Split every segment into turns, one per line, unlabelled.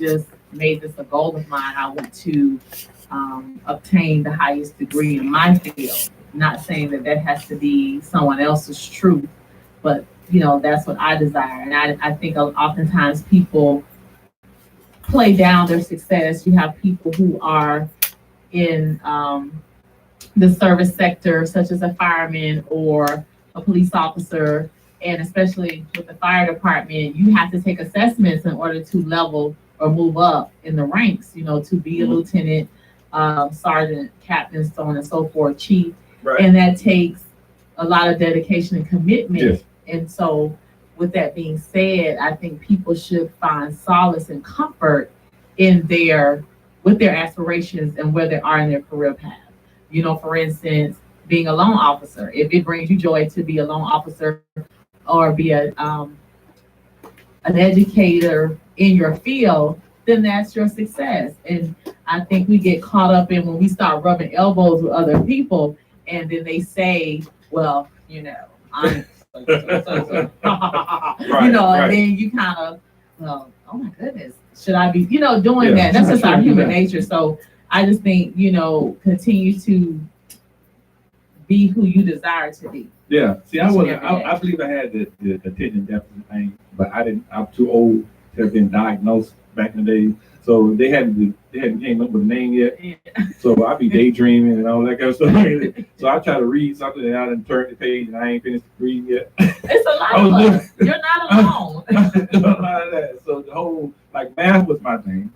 just made this a goal of mine. I want to obtain the highest degree in my field. Not saying that that has to be someone else's truth, but that's what I desire. And I think oftentimes people play down their success. You have people who are in the service sector, such as a fireman or a police officer, and especially with the fire department, you have to take assessments in order to level or move up in the ranks, to be a lieutenant, sergeant, captain, so on and so forth, chief. Right. And that takes a lot of dedication and commitment. Yes. And so with that being said, I think people should find solace and comfort with their aspirations and where they are in their career path. For instance, being a loan officer, if it brings you joy to be a loan officer or be an educator in your field, then that's your success. And I think we get caught up in when we start rubbing elbows with other people and then they say, well, I'm right, and then you kind of, well, oh my goodness, should I be, doing that? That's just our human nature. So I just think, continue to be who you desire to be.
Yeah. See, I believe I had the attention deficit thing, but I'm too old to have been diagnosed back in the day. So they hadn't came up with a name yet. Yeah. So I be daydreaming and all that kind of stuff. So I try to read something and I done turned the page and I ain't finished reading yet.
It's a lot of us. You're not alone.
A lot of that. So the whole, math was my thing,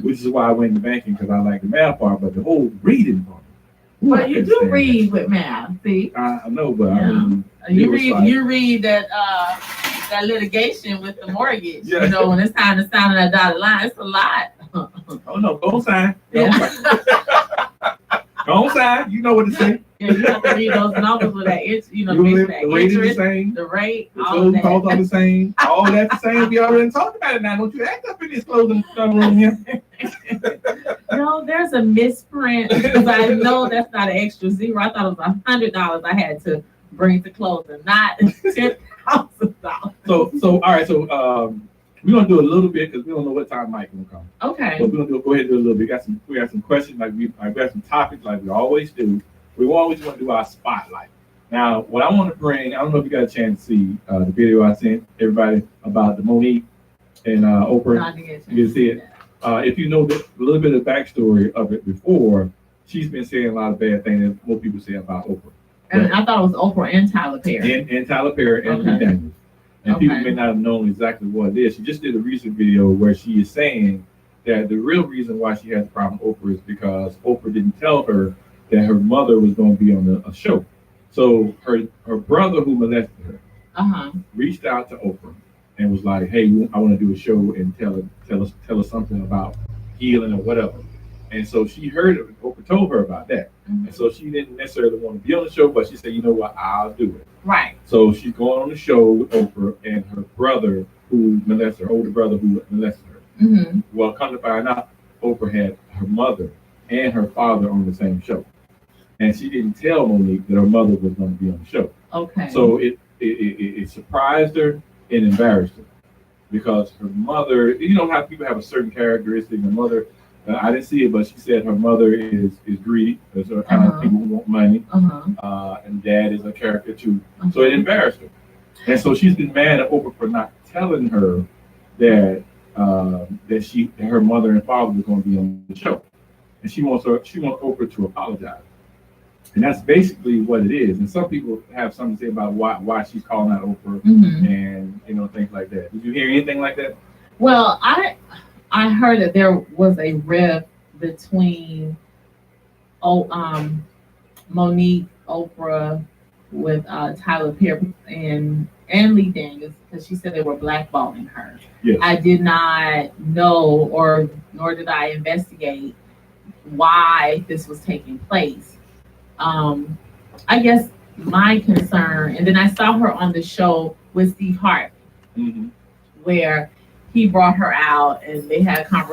which is why I went into banking, because I like the math part, but the whole reading part.
But you do read with math, see?
I know, but
you read that litigation with the mortgage. Yeah. When it's time to sign on that dotted line, it's a lot.
Oh no, go sign. Go sign. You know what to say.
Yeah, you have to read those numbers with that itch,
the rate is the same.
The rate,
the closing costs are the same. All that's the same. We already talked about it now. Don't you act up in this closing room here.
No, there's a misprint because I know that's not an extra zero. I thought it was $100 I had to bring to closing, not $10,000.
So all right. So we're gonna do a little bit because we don't know what time Mike will come.
Okay.
So we're gonna go ahead and do a little bit. We got some questions we got some topics like we always do. We always want to do our spotlight. Now, what I want to bring, I don't know if you got a chance to see the video I sent everybody about the Monique and Oprah. You can see it. If you know a little bit of the backstory of it before, she's been saying a lot of bad things that most people say about Oprah.
And I thought it was Oprah and Tyler Perry.
And Tyler Perry and Lee Daniels. And people may not have known exactly what it is. She just did a recent video where she is saying that the real reason why she has a problem with Oprah is because Oprah didn't tell her that her mother was going to be on a show. So her brother who molested her reached out to Oprah and was like, hey, I want to do a show and tell us something about healing or whatever. And so she heard it. Oprah told her about that. And so she didn't necessarily want to be on the show, but she said, you know what, I'll do it.
Right.
So she's going on the show with Oprah and her brother who molested her, older brother who molested her. Well, come to find out, Oprah had her mother and her father on the same show. And she didn't tell Monique that her mother was going to be on the show. Okay. So it surprised her and embarrassed her because her mother, how people have a certain characteristic. Her mother, I didn't see it, but she said her mother is greedy. There's a kind of people who want money. And dad is a character too. So it embarrassed her. And so she's been mad at Oprah for not telling her that her mother and father was going to be on the show. And she wants Oprah to apologize. And that's basically what it is. And some people have something to say about why she's calling out Oprah and things like that. Did you hear anything like that?
Well, I heard that there was a rift between Monique, Oprah, with Tyler Perry and Lee Daniels because she said they were blackballing her. Yes. I did not know nor did I investigate why this was taking place. I guess my concern, and then I saw her on the show with Steve Harvey, where he brought her out and they had a conversation.